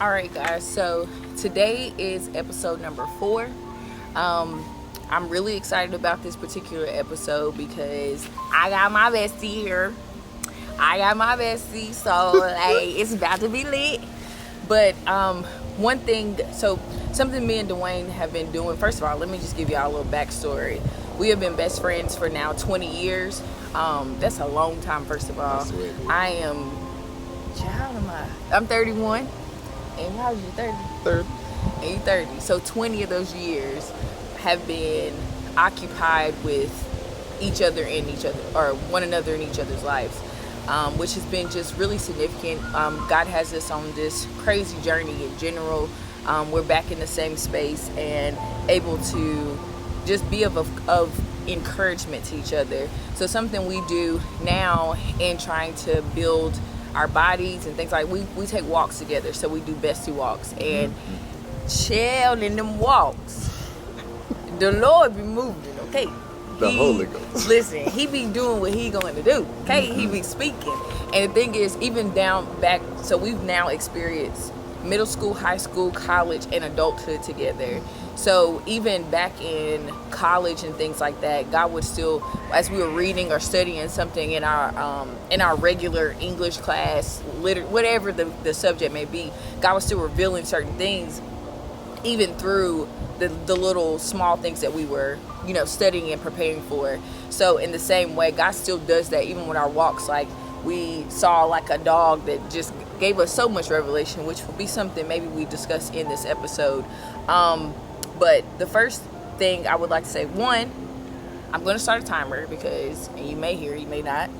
All right, guys. So today is episode number 4. I'm really excited about this particular episode because I got my bestie here. So like it's about to be lit. But one thing, so something me and Dwayne have been doing. First of all, let me just give y'all a little backstory. We have been best friends for now 20 years. That's a long time. First of all, I am. How am I? I'm 31. And how old are you? 30? 30. And you 30. So 20 of those years have been occupied with each other in each other, or one another in each other's lives, which has been just really significant. God has us on this crazy journey in general. We're back in the same space and able to just be of encouragement to each other. So something we do now in trying to build our bodies and things like we take walks together. So we do bestie walks and chill in them walks. The Lord be moving, okay? The Holy Ghost. Listen, he be doing what he going to do, okay? He be speaking. And the thing is, even down back, so we've now experienced middle school, high school, college, and adulthood together. So even back in college and things like that, God would still, as we were reading or studying something in our regular English class, whatever the subject may be, God was still revealing certain things, even through the little small things that we were, studying and preparing for. So in the same way, God still does that even with our walks. Like we saw like a dog that just gave us so much revelation, which will be something maybe we discuss in this episode. But the first thing I would like to say, one, I'm going to start a timer because, and you may hear, you may not,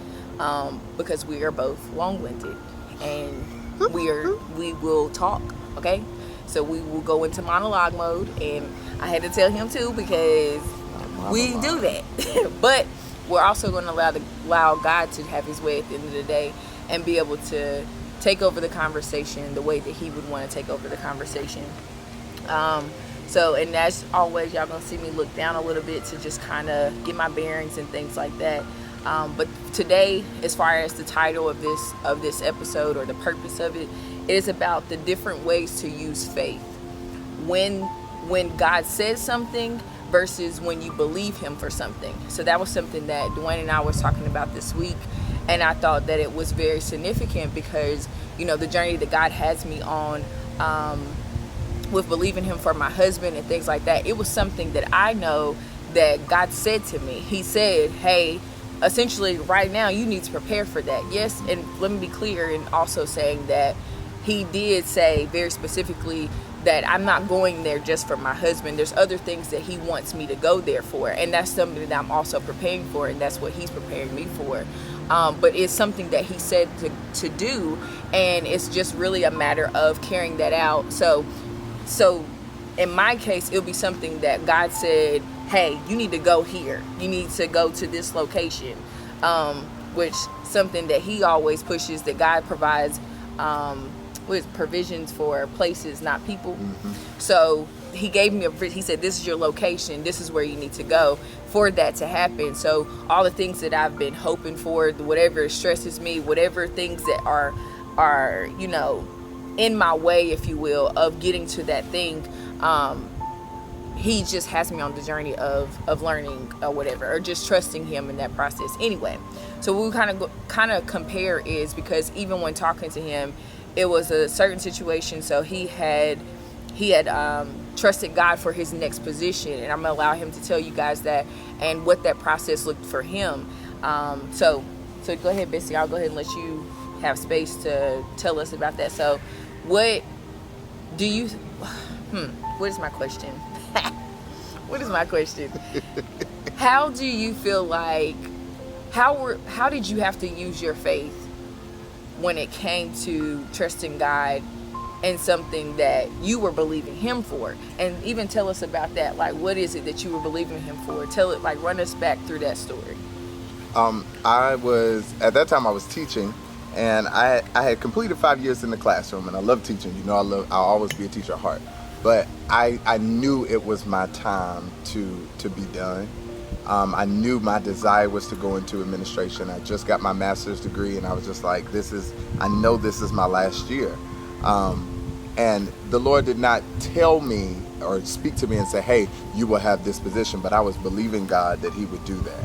because we are both long-winded and we will talk, okay? So we will go into monologue mode, and I had to tell him too because we do that. But we're also going to allow God to have his way at the end of the day and be able to take over the conversation the way that he would want to take over the conversation. So, and as always, y'all gonna see me look down a little bit to just kind of get my bearings and things like that. But today, as far as the title of this episode or the purpose of it, it is about the different ways to use faith. When God says something versus when you believe him for something. So that was something that Dwayne and I was talking about this week. And I thought that it was very significant because, the journey that God has me on, with believing him for my husband and things like that, it was something that I know that God said to me. He said, hey, essentially right now you need to prepare for that. Yes, and let me be clear in also saying that he did say very specifically that I'm not going there just for my husband. There's other things that he wants me to go there for, and that's something that I'm also preparing for, and that's what he's preparing me for. But it's something that he said to do, and it's just really a matter of carrying that out. So in my case, it'll be something that God said, hey, you need to go here. You need to go to this location, which something that he always pushes, that God provides with provisions for places, not people. So he gave me he said, this is your location. This is where you need to go for that to happen. So all the things that I've been hoping for, whatever stresses me, whatever things that are in my way, if you will, of getting to that thing, he just has me on the journey of learning or whatever, or just trusting him in that process. Anyway, so what we kind of compare is because even when talking to him, it was a certain situation. So he had trusted God for his next position, and I'm gonna allow him to tell you guys that and what that process looked for him. So go ahead, Betsy. I'll go ahead and let you have space to tell us about that. So what do you what is my question? What is my question? How do you feel like how did you have to use your faith when it came to trusting God and something that you were believing him for? And even tell us about that. Like, what is it that you were believing him for? Run us back through that story. At that time I was teaching, and I had completed 5 years in the classroom, and I love teaching. I'll always be a teacher at heart. But I knew it was my time to be done. I knew my desire was to go into administration. I just got my master's degree, and I was just like, I know this is my last year. And the Lord did not tell me or speak to me and say, hey, you will have this position, but I was believing God that he would do that.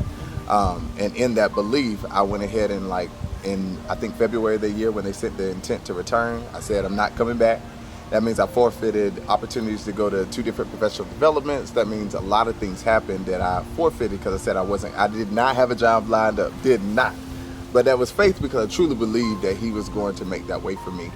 And in that belief, I went ahead and in I think February of the year when they sent the intent to return, I said, I'm not coming back. That means I forfeited opportunities to go to 2 different professional developments. That means a lot of things happened that I forfeited because I said I did not have a job lined up, did not. But that was faith because I truly believed that he was going to make that way for me.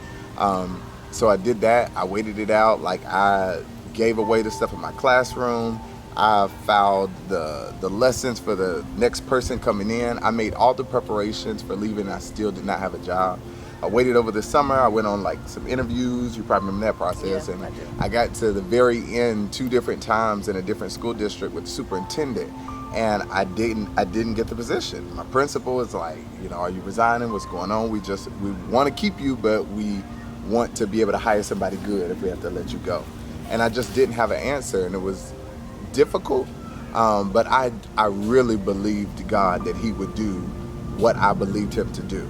So I did that. I waited it out. I gave away the stuff in my classroom. I filed the lessons for the next person coming in. I made all the preparations for leaving. I still did not have a job. I waited over the summer. I went on some interviews. You probably remember that process. Yeah, and I got to the very end 2 different times in a different school district with the superintendent, and I didn't get the position. My principal was like, are you resigning? What's going on? We want to keep you, but we want to be able to hire somebody good if we have to let you go. And I just didn't have an answer, and it was difficult. But I really believed God that he would do what I believed him to do.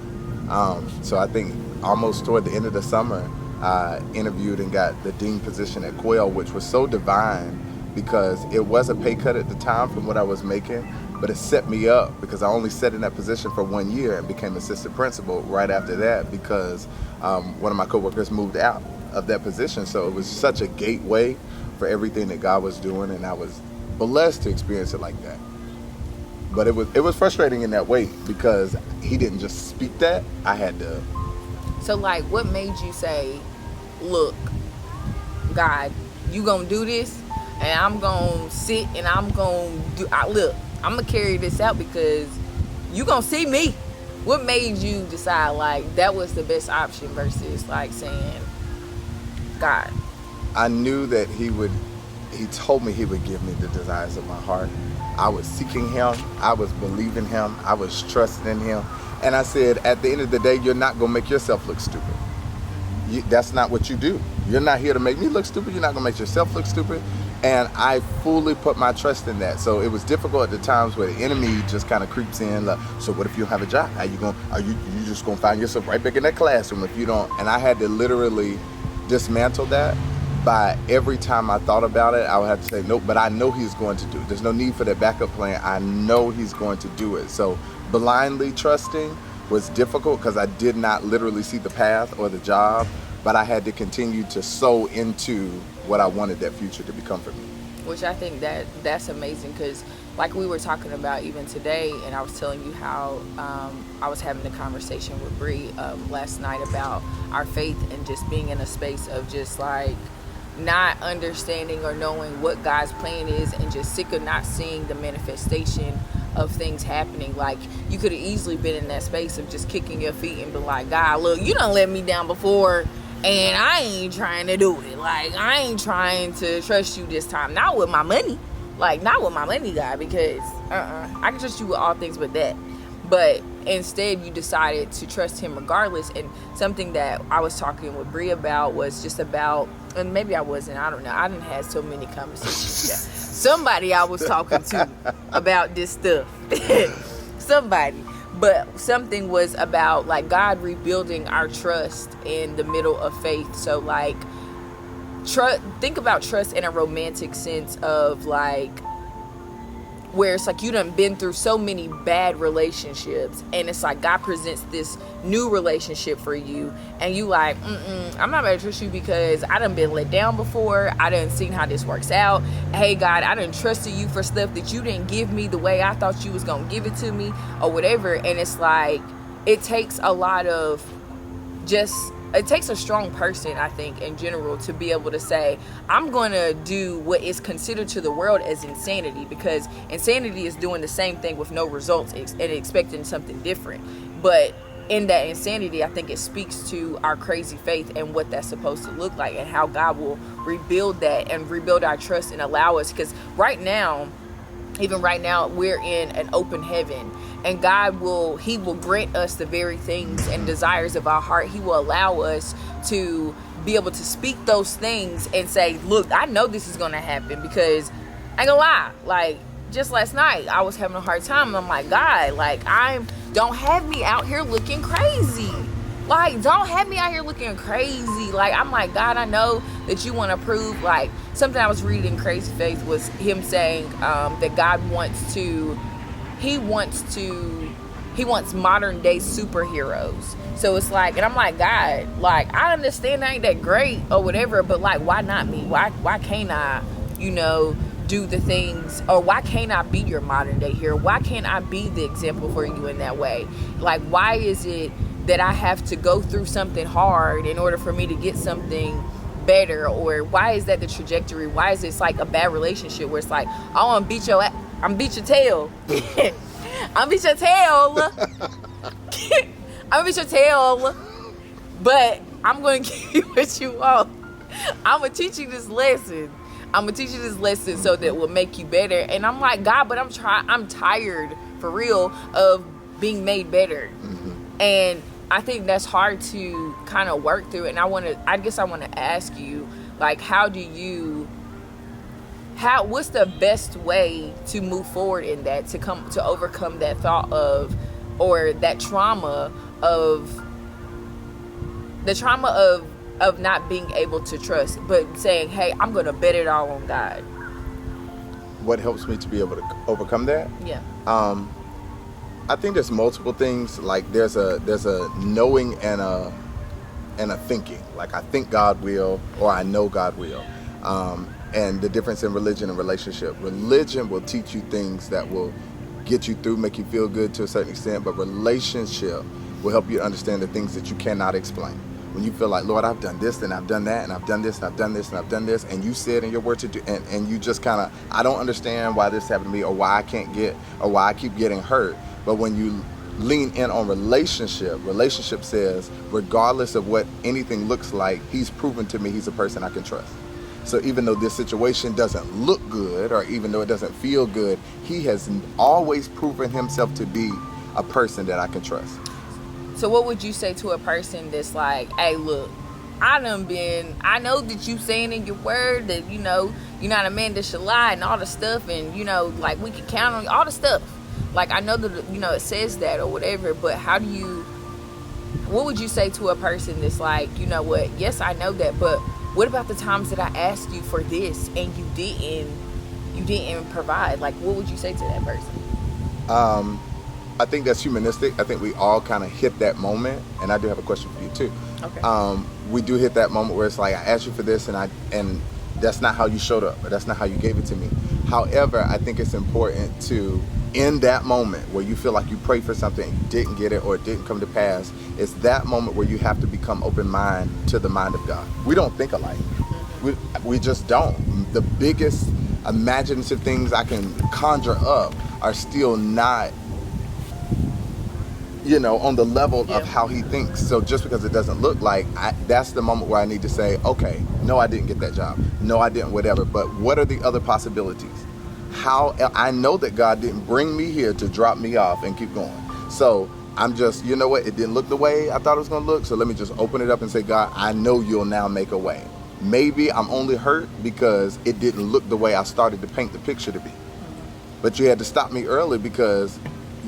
So I think almost toward the end of the summer, I interviewed and got the dean position at Quail, which was so divine because it was a pay cut at the time from what I was making, but it set me up because I only sat in that position for 1 year and became assistant principal right after that because one of my coworkers moved out of that position. So it was such a gateway for everything that God was doing, and I was blessed to experience it like that. But it was frustrating in that way because he didn't just speak that. I had to. So what made you say, look, God, you gonna do this, and I'm gonna sit and I'm gonna I'm gonna carry this out because you gonna see me. What made you decide that was the best option versus saying, God? I knew that he told me he would give me the desires of my heart. I was seeking him. I was believing him. I was trusting in him. And I said, at the end of the day, you're not going to make yourself look stupid. That's not what you do. You're not here to make me look stupid. You're not going to make yourself look stupid. And I fully put my trust in that. So it was difficult at the times where the enemy just kind of creeps in. So what if you don't have a job? How you going? Are you just going to find yourself right back in that classroom if you don't? And I had to literally dismantle that. By every time I thought about it, I would have to say, nope, but I know he's going to do it. There's no need for that backup plan. I know he's going to do it. So blindly trusting was difficult because I did not literally see the path or the job, but I had to continue to sow into what I wanted that future to become for me. Which I think that's amazing because we were talking about even today, and I was telling you how I was having a conversation with Bree last night about our faith and just being in a space of just not understanding or knowing what God's plan is and just sick of not seeing the manifestation of things happening. You could have easily been in that space of just kicking your feet and be like, God, look, you done let me down before and I ain't trying to do it. I ain't trying to trust you this time. Not with my money. Not with my money, God, because I can trust you with all things but that. But instead, you decided to trust him regardless. And something that I was talking with Bree about was just about, and maybe I wasn't, I don't know. I didn't have so many conversations. Yeah. Somebody I was talking to about this stuff. Somebody. But something was about God rebuilding our trust in the middle of faith. So think about trust in a romantic sense of where it's you done been through so many bad relationships, and it's God presents this new relationship for you, and you I'm not gonna trust you because I done been let down before. I done seen how this works out. Hey God, I done trusted you for stuff that you didn't give me the way I thought you was gonna give it to me or whatever. And it's it takes a lot of it takes a strong person, I think, in general, to be able to say, I'm going to do what is considered to the world as insanity, because insanity is doing the same thing with no results and expecting something different. But in that insanity, I think it speaks to our crazy faith and what that's supposed to look like and how God will rebuild that and rebuild our trust and allow us. Because right now, we're in an open heaven, and God will grant us the very things and desires of our heart. He will allow us to be able to speak those things and say, look, I know this is going to happen, because I ain't gonna lie, just last night, I was having a hard time. And I'm like, God, like, don't have me out here looking crazy. Like, don't have me out here looking crazy. Like, I'm like, God, I know that you want to prove, like, something I was reading in Crazy Faith was him saying that God wants modern day superheroes. So it's like, and I'm like, God, like, I understand I ain't that great or whatever, but like, why not me? Why can't I, do the things, or why can't I be your modern day hero? Why can't I be the example for you in that way? Like, why is it that I have to go through something hard in order for me to get something better? Or why is that the trajectory? Why is it like a bad relationship where it's like, I want to beat your tail. I'm beat your tail. I'm beat your tail, but I'm going to give you what you want. I'm going to teach you this lesson. So that will make you better. And I'm like, God, but I'm tired for real of being made better. Mm-hmm. And I think that's hard to kind of work through. And I guess I want to ask you, like, what's the best way to move forward in that, to overcome that thought of, or that trauma of not being able to trust, but saying, hey, I'm going to bet it all on God. What helps me to be able to overcome that? Yeah. I think there's multiple things. Like, there's a knowing and a thinking. Like, I think God will, or I know God will. And the difference in religion and relationship. Religion will teach you things that will get you through, make you feel good to a certain extent, but relationship will help you understand the things that you cannot explain. When you feel like, Lord, I've done this, and I've done that, and I've done this, and I've done this, and I've done this, and you said in your word to do, and you just kind of, I don't understand why this happened to me, or why I can't get, or why I keep getting hurt. But when you lean in on relationship says, regardless of what anything looks like, he's proven to me he's a person I can trust. So even though this situation doesn't look good, or even though it doesn't feel good, he has always proven himself to be a person that I can trust. So what would you say to a person that's like, hey, look, I know that you saying in your word that, you're not a man that should lie and all the stuff, and, like, we can count on all the stuff. Like, I know that, it says that or whatever, but what would you say to a person that's like, you know what, yes, I know that, but what about the times that I asked you for this and you didn't provide? Like, what would you say to that person? I think that's humanistic. I think we all kind of hit that moment, and I do have a question for you too. Okay. We do hit that moment where it's like, I asked you for this, and that's not how you showed up, or that's not how you gave it to me. However, I think it's important to, in that moment where you feel like you prayed for something and you didn't get it, or it didn't come to pass, it's that moment where you have to become open-minded to the mind of God. We don't think alike. We just don't. The biggest imaginative things I can conjure up are still not, on the level of how he thinks. So just because it doesn't look like, that's the moment where I need to say, okay, no, I didn't get that job. No, I didn't, whatever. But what are the other possibilities? How I know that God didn't bring me here to drop me off and keep going. So I'm just, you know what? It didn't look the way I thought it was going to look. So let me just open it up and say, God, I know you'll now make a way. Maybe I'm only hurt because it didn't look the way I started to paint the picture to be. But you had to stop me early because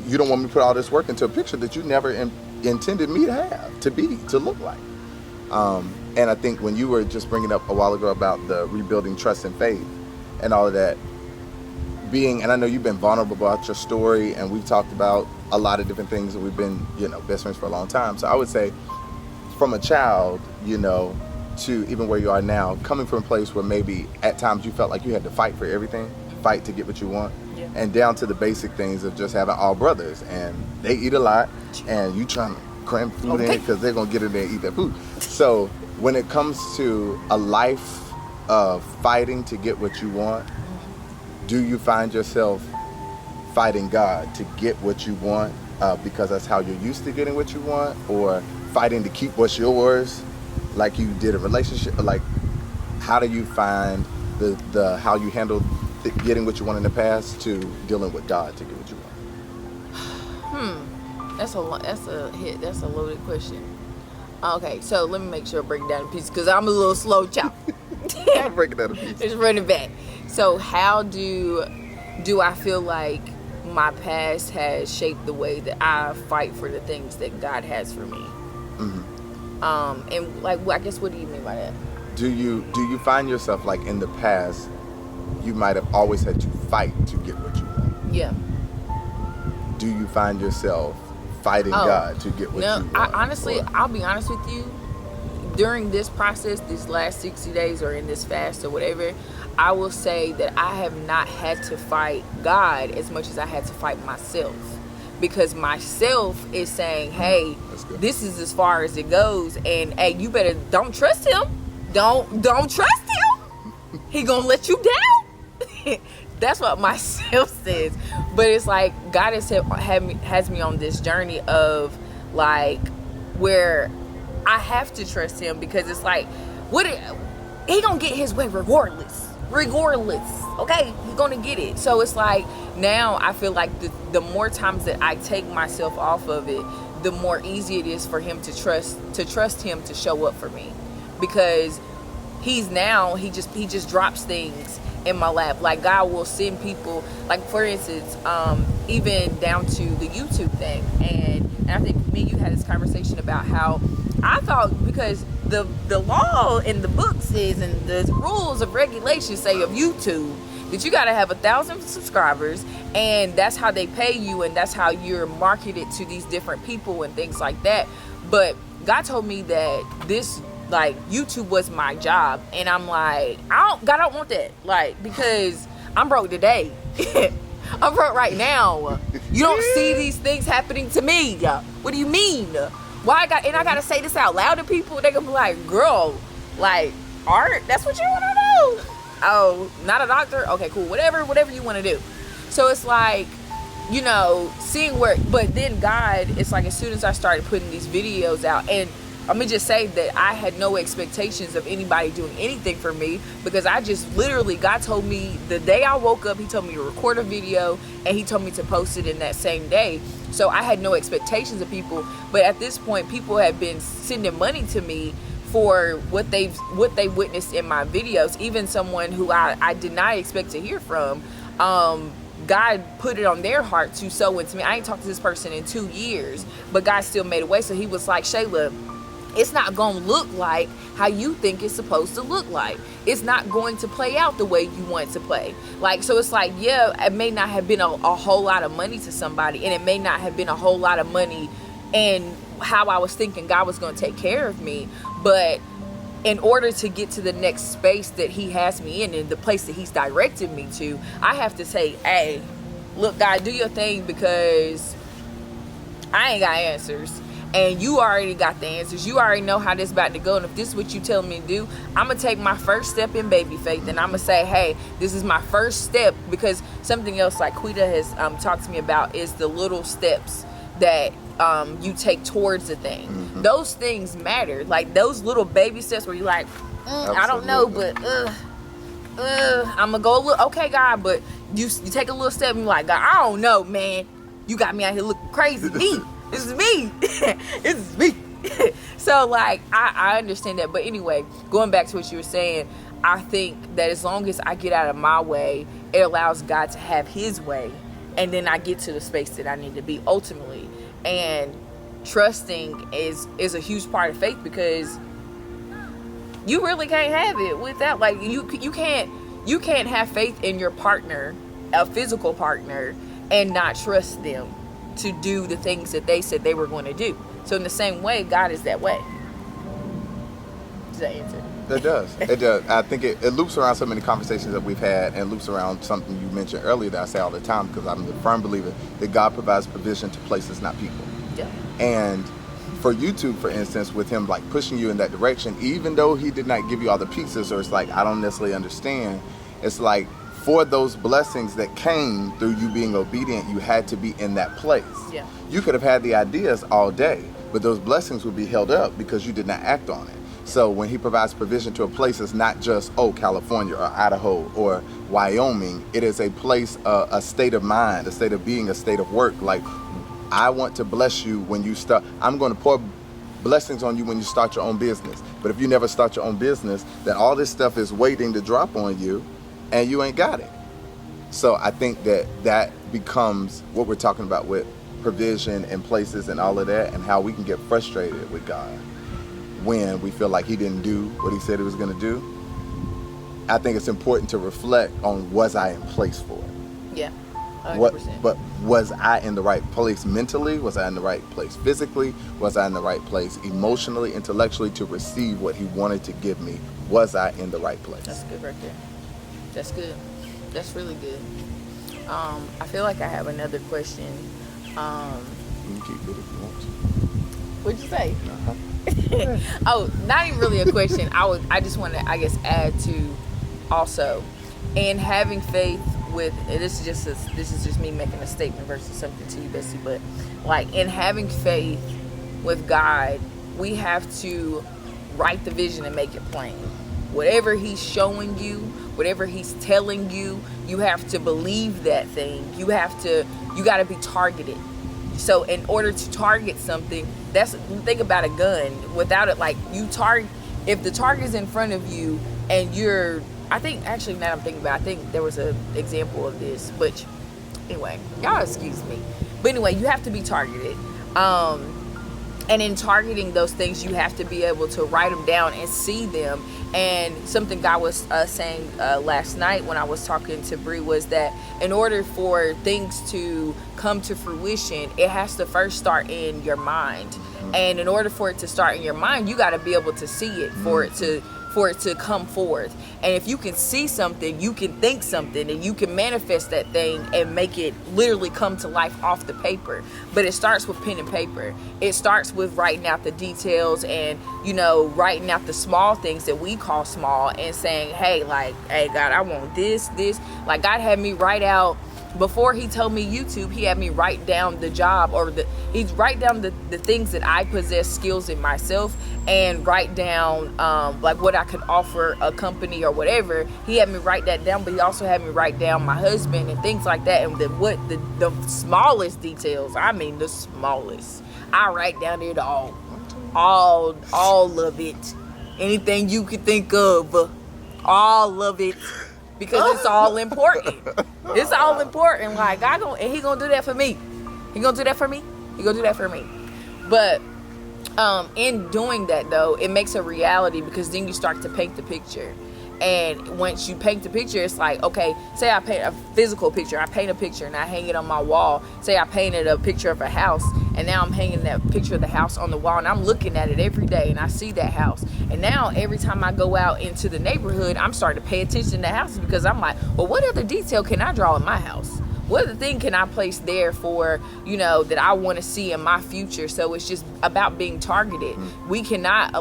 you don't want me to put all this work into a picture that you never intended me to have, to look like. And I think when you were just bringing up a while ago about the rebuilding trust and faith and all of that, and I know you've been vulnerable about your story, and we've talked about a lot of different things, and we've been, best friends for a long time. So I would say from a child, to even where you are now, coming from a place where maybe at times you felt like you had to fight for everything, fight to get what you want, and down to the basic things of just having all brothers, and they eat a lot, and you trying to cram food in because they're going to get in there and eat that food. So when it comes to a life of fighting to get what you want, do you find yourself fighting God to get what you want because that's how you're used to getting what you want, or fighting to keep what's yours like you did a relationship? Like, how do you find the how you handle getting what you want in the past to dealing with God to get what you want? That's a loaded question. Okay, so let me make sure I break it down in pieces because I'm a little slow chop. I'll break it down in pieces. Just run it back. So how do do I feel like my past has shaped the way that I fight for the things that God has for me? And like, I guess, what do you mean by that? Do you find yourself like in the past, you might have always had to fight to get what you want? Yeah. Do you find yourself fighting God to get what you want? Honestly, I'll be honest with you. During this process, these last 60 days or in this fast or whatever, I will say that I have not had to fight God as much as I had to fight myself. Because myself is saying, hey, this is as far as it goes. And, hey, you better don't trust him. Don't trust him. He gonna let you down. That's what myself says. But it's like God has me on this journey of like where I have to trust him, because it's like he gonna get his way regardless, okay, he's gonna get it. So it's like now I feel like the more times that I take myself off of it, the more easy it is for him to trust him to show up for me, because he just drops things in my lap. Like God will send people, like for instance, even down to the YouTube thing, and I think me and you had this conversation about how I thought, because the law in the books is, and the rules of regulations say of YouTube, that you got to have 1,000 subscribers, and that's how they pay you, and that's how you're marketed to these different people and things like that. But God told me that this, like, YouTube was my job, and I'm like, God, I don't want that, like, because I'm broke today. I'm broke right now. You don't see these things happening to me. What do you mean? Why I gotta say this out loud to people? They gonna be like, girl, like, art, that's what you want to do? Oh, not a doctor? Okay, cool, whatever you want to do. So it's like, you know, seeing where, but then God, it's like as soon as I started putting these videos out, and let me just say that I had no expectations of anybody doing anything for me, because I just literally, God told me the day I woke up, he told me to record a video, and he told me to post it in that same day. So I had no expectations of people, but at this point, people have been sending money to me for what they witnessed in my videos. Even someone who I did not expect to hear from, God put it on their heart to sow into me. I ain't talked to this person in 2 years, but God still made a way. So he was like, Shayla, it's not going to look like how you think it's supposed to look like. It's not going to play out the way you want it to play. Like, so it's like, yeah, it may not have been a whole lot of money to somebody, and it may not have been a whole lot of money in how I was thinking God was going to take care of me. But in order to get to the next space that he has me in, and the place that he's directed me to, I have to say, hey, look, God, do your thing, because I ain't got answers. And you already got the answers. You already know how this about to go. And if this is what you tell me to do, I'm going to take my first step in baby faith. And I'm going to say, hey, this is my first step. Because something else like Quita has talked to me about is the little steps that you take towards the thing. Mm-hmm. Those things matter. Like those little baby steps where you're like, I don't know, but I'm going to go a little, okay, God. But you take a little step and you're like, God, I don't know, man. You got me out here looking crazy. This is me. This is me. So like I understand that. But anyway, going back to what you were saying, I think that as long as I get out of my way, it allows God to have his way, and then I get to the space that I need to be ultimately. And trusting is a huge part of faith, because you really can't have it without, like, you can't have faith in your partner, a physical partner, and not trust them to do the things that they said they were going to do. So in the same way, God is that way. Does that answer? It does. It does. I think it loops around so many conversations that we've had, and loops around something you mentioned earlier that I say all the time, because I'm a firm believer that God provides provision to places, not people. Yeah. And for YouTube, for instance, with him like pushing you in that direction, even though he did not give you all the pieces, or it's like, I don't necessarily understand, it's like, for those blessings that came through you being obedient, you had to be in that place. Yeah. You could have had the ideas all day, but those blessings would be held up because you did not act on it. So when he provides provision to a place, it's not just, California or Idaho or Wyoming. It is a place, a state of mind, a state of being, a state of work. Like, I want to bless you when you start. I'm going to pour blessings on you when you start your own business. But if you never start your own business, then all this stuff is waiting to drop on you, and you ain't got it. So I think that becomes what we're talking about with provision and places and all of that, and how we can get frustrated with God when we feel like he didn't do what he said he was going to do. I think it's important to reflect on, was I in place for it? Yeah, 100%. But was I in the right place mentally? Was I in the right place physically? Was I in the right place emotionally, intellectually, to receive what he wanted to give me? Was I in the right place? That's good right there. That's good. That's really good. I feel like I have another question. You can keep it if you want to. What'd you say? Uh-huh. Oh, not even really a question. I just want to, I guess, add to also, and having faith with, and this is just me making a statement versus something to you, Betsy, but like in having faith with God, we have to write the vision and make it plain. Whatever he's showing you, whatever he's telling you, you have to believe that thing. You got to be targeted. So in order to target something, think about a gun. Without it, like if the target's in front of you and I think actually now I'm thinking about it, I think there was an example of this, but anyway, y'all excuse me. But anyway, you have to be targeted. And in targeting those things, you have to be able to write them down and see them. And something God was saying last night when I was talking to Bree was that in order for things to come to fruition, it has to first start in your mind. And in order for it to start in your mind, you got to be able to see it for it to come forth. And if you can see something, you can think something, and you can manifest that thing and make it literally come to life off the paper. But it starts with pen and paper. It starts with writing out the details and, writing out the small things that we call small and saying, hey, God, I want this. Like God had me write out, before he told me YouTube, he had me write down the job he's write down the things that I possess skills in myself, and write down like what I could offer a company or whatever. He had me write that down, but he also had me write down my husband and things like that. And the smallest details, I mean the smallest, I write down it all of it. Anything you could think of, all of it. Because it's all important. It's all important. Like he gonna do that for me. He gonna do that for me. But in doing that though, it makes a reality, because then you start to paint the picture. And once you paint the picture, it's like, okay, say I paint a physical picture. I paint a picture and I hang it on my wall. Say I painted a picture of a house, and now I'm hanging that picture of the house on the wall, and I'm looking at it every day, and I see that house. And now every time I go out into the neighborhood, I'm starting to pay attention to houses, because I'm like, well, what other detail can I draw in my house? What other thing can I place there for, that I want to see in my future? So it's just about being targeted. We cannot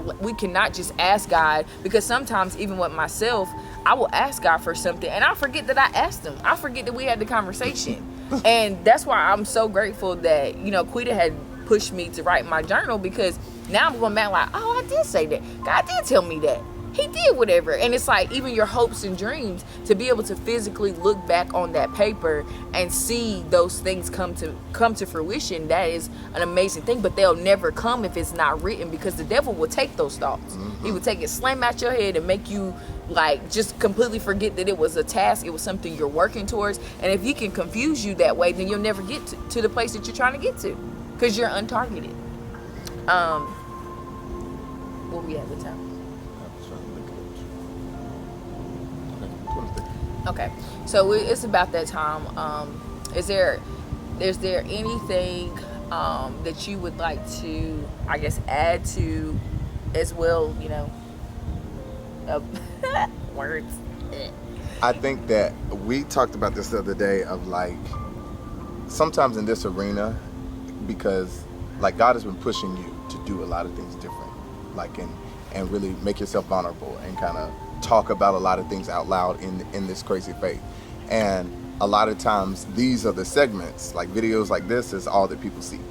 just ask God, because sometimes even with myself, I will ask God for something and I forget that I asked him. I forget that we had the conversation. And that's why I'm so grateful that, Quita had pushed me to write my journal, because now I'm going back like, oh, I did say that. God did tell me that. He did whatever. And it's like, even your hopes and dreams, to be able to physically look back on that paper and see those things come to fruition, that is an amazing thing. But they'll never come if it's not written, because the devil will take those thoughts. He will take it, slam out your head, and make you like just completely forget that it was a task, it was something you're working towards. And if he can confuse you that way, then you'll never get to the place that you're trying to get to, because you're untargeted. What we at the time? Okay, so it's about that time. Is there anything that you would like to, I guess, add to as well? Words. I think that we talked about this the other day of like, sometimes in this arena, because like God has been pushing you to do a lot of things different, like and really make yourself vulnerable and kind of talk about a lot of things out loud in this crazy faith. And a lot of times these are the segments, like videos like this is all that people see.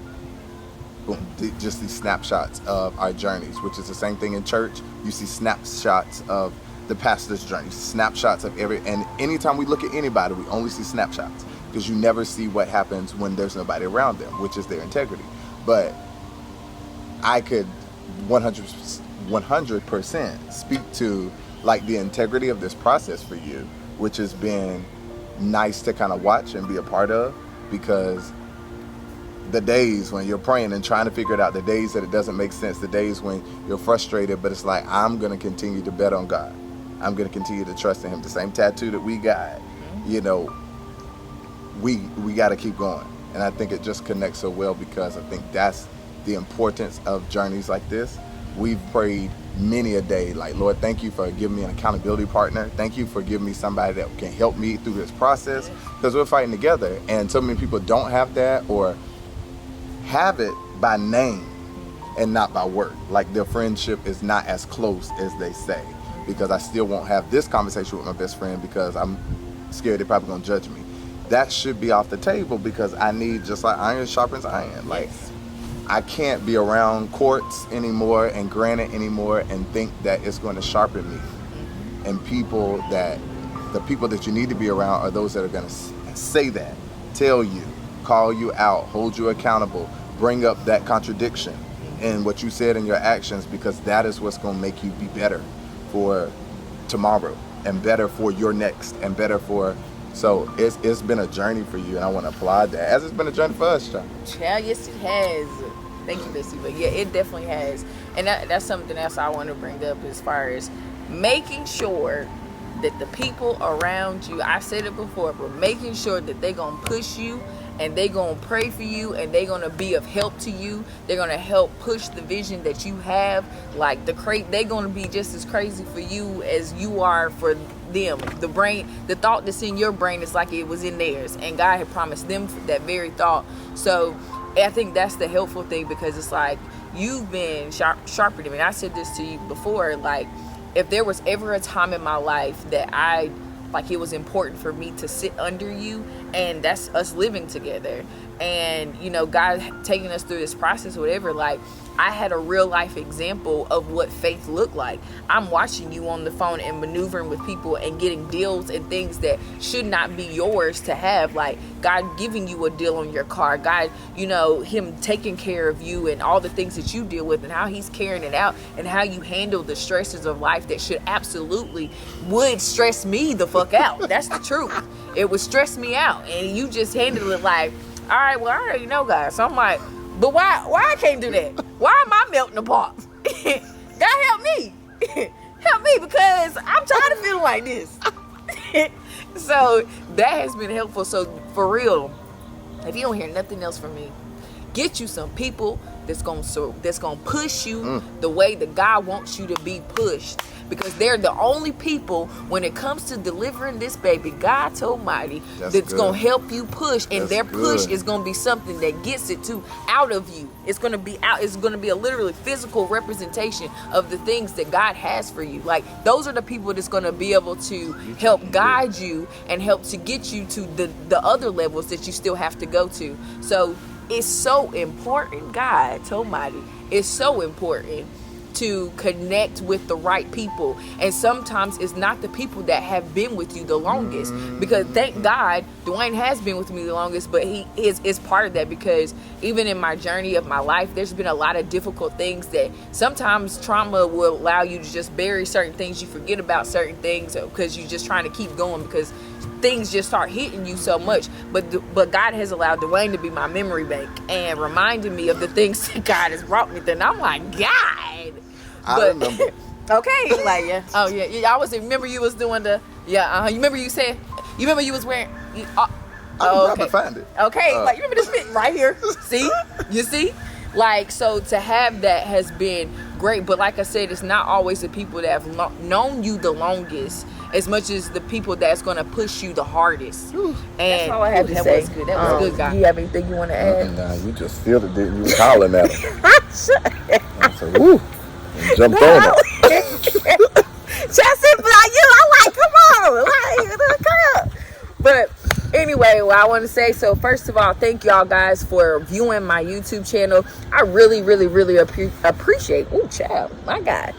Boom, just these snapshots of our journeys, which is the same thing in church. You see snapshots of the pastor's journey, snapshots of and anytime we look at anybody, we only see snapshots, because you never see what happens when there's nobody around them, which is their integrity. But I could 100% speak to like the integrity of this process for you, which has been nice to kind of watch and be a part of, because the days when you're praying and trying to figure it out, the days that it doesn't make sense, the days when you're frustrated, but it's like, I'm going to continue to bet on God. I'm going to continue to trust in him. The same tattoo that we got, you know, we got to keep going. And I think it just connects so well, because I think that's the importance of journeys like this. We've prayed many a day, like, Lord, thank you for giving me an accountability partner. Thank you for giving me somebody that can help me through this process, because we're fighting together. And so many people don't have that, or have it by name and not by word. Like, their friendship is not as close as they say, because I still won't have this conversation with my best friend because I'm scared they're probably gonna judge me. That should be off the table, because I need, just like iron sharpens iron. Like, I can't be around quartz anymore and granite anymore and think that it's going to sharpen me. And the people that you need to be around are those that are going to say that, tell you, call you out, hold you accountable, bring up that contradiction in what you said in your actions, because that is what's going to make you be better for tomorrow, and better for your next, and better for. So it's been a journey for you, and I want to applaud that, as it's been a journey for us, John. Yeah, yes, it has. Thank you, Bestie. But yeah, it definitely has. And that's something else I want to bring up, as far as making sure that the people around you, I said it before, but making sure that they're going to push you, and they're going to pray for you, and they're going to be of help to you. They're going to help push the vision that you have. Like, they're going to be just as crazy for you as you are for them. The thought that's in your brain is like it was in theirs, and God had promised them that very thought. So I think that's the helpful thing, because it's like, you've been sharper than me. I said this to you before, like, if there was ever a time in my life that it was important for me to sit under you, and that's us living together, and, you know, God taking us through this process, whatever, like, I had a real life example of what faith looked like. I'm watching you on the phone and maneuvering with people and getting deals and things that should not be yours to have. Like, God giving you a deal on your car. God, you know, him taking care of you and all the things that you deal with, and how he's carrying it out, and how you handle the stresses of life that would stress me the fuck out. That's the truth. It would stress me out. And you just handle it like, all right, well, I already know, God. So I'm like, but why I can't do that? Why am I melting apart? God, help me. Help me, because I'm tired of feeling like this. So that has been helpful. So for real, if you don't hear nothing else from me, get you some people that's gonna push you the way that God wants you to be pushed. Because they're the only people, when it comes to delivering this baby, God Almighty, that's going to help you push. And their push is going to be something that gets it out of you. It's going to be out. It's going to be a literally physical representation of the things that God has for you. Like, those are the people that's going to be able to help guide you and help to get you to the other levels that you still have to go to. So it's so important, God Almighty, it's so important to connect with the right people. And sometimes it's not the people that have been with you the longest, because thank God Dwayne has been with me the longest, but he is part of that, because even in my journey of my life, there's been a lot of difficult things that sometimes trauma will allow you to just bury certain things. You forget about certain things because you're just trying to keep going, because things just start hitting you so much. But God has allowed Dwayne to be my memory bank and reminding me of the things that God has brought me through. And I'm like, God. I remember. Okay, like, yeah. Oh, yeah. I always remember you was doing you remember you was wearing. I can probably find it. Okay, like, you remember this fit right here? See? You see? Like, so to have that has been great. But like I said, it's not always the people that have known you the longest as much as the people that's going to push you the hardest. And that's all I have to say. That was good. That was good, guy. You have anything you want to add? Nah, you just feel it, didn't you? You hollering at him. I said, woo. And jumped on it. Just like you. I'm like, come on. But anyway, what I want to say, so first of all, thank y'all guys for viewing my YouTube channel. I really, really, really appreciate. Oh, child, my God.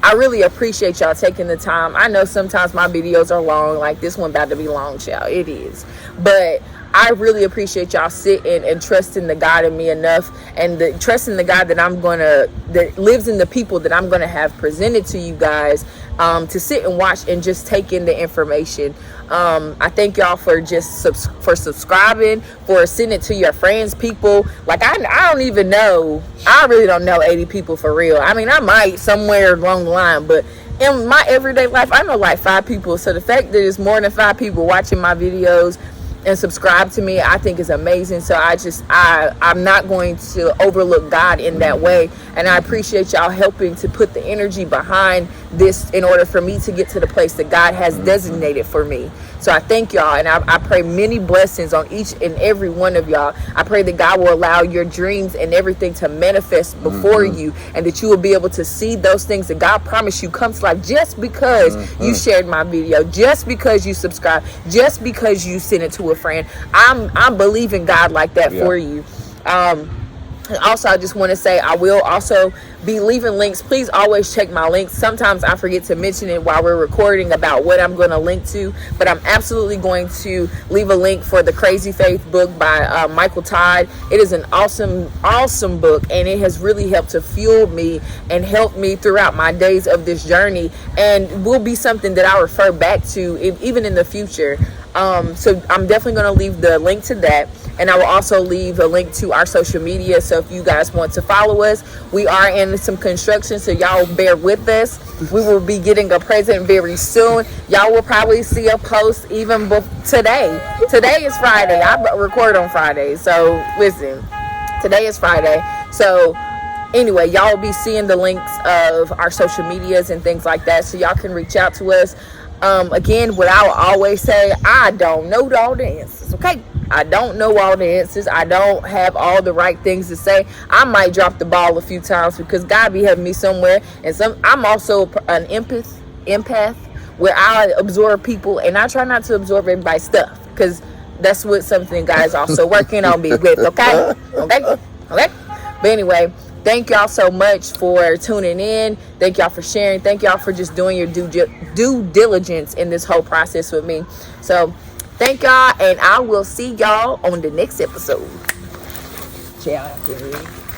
I really appreciate y'all taking the time. I know sometimes my videos are long, like this one about to be long, child. It is. But I really appreciate y'all sitting and trusting the God in me enough, and trusting the God that lives in the people that I'm gonna have presented to you guys, to sit and watch and just take in the information. I thank y'all for just for subscribing, for sending it to your friends, people. Like I don't even know. I really don't know 80 people for real. I mean, I might somewhere along the line, but in my everyday life, I know like 5 people. So the fact that there's more than 5 people watching my videos and subscribe to me, I think is amazing. So I'm not going to overlook God in that way, and I appreciate y'all helping to put the energy behind this in order for me to get to the place that God has designated for me. So I thank y'all, and I pray many blessings on each and every one of y'all. I pray that God will allow your dreams and everything to manifest before you, and that you will be able to see those things that God promised you come to life just because you shared my video, just because you subscribed, just because you sent it to a friend. I'm believing God like that for you. Also, I just want to say I will also be leaving links. Please always check my links. Sometimes I forget to mention it while we're recording about what I'm going to link to, but I'm absolutely going to leave a link for the Crazy Faith book by Micheal Todd. It is an awesome book, and it has really helped to fuel me and help me throughout my days of this journey, and will be something that I refer back to even in the future. So I'm definitely going to leave the link to that, and I will also leave a link to our social media. So if you guys want to follow us, we are in some construction, so y'all bear with us. We will be getting a present very soon. Y'all will probably see a post even today. Today is Friday. I record on Friday, so listen, today is Friday. So anyway, y'all will be seeing the links of our social medias and things like that, so y'all can reach out to us. Again, what I will always say, I don't know all the answers, okay? I don't know all the answers. I don't have all the right things to say. I might drop the ball a few times because God be having me somewhere. And I'm also an empath, where I absorb people, and I try not to absorb everybody's stuff, because that's what something God is also working on me with, okay? Okay? But anyway, thank y'all so much for tuning in. Thank y'all for sharing. Thank y'all for just doing your due diligence in this whole process with me. So thank y'all, and I will see y'all on the next episode. Ciao.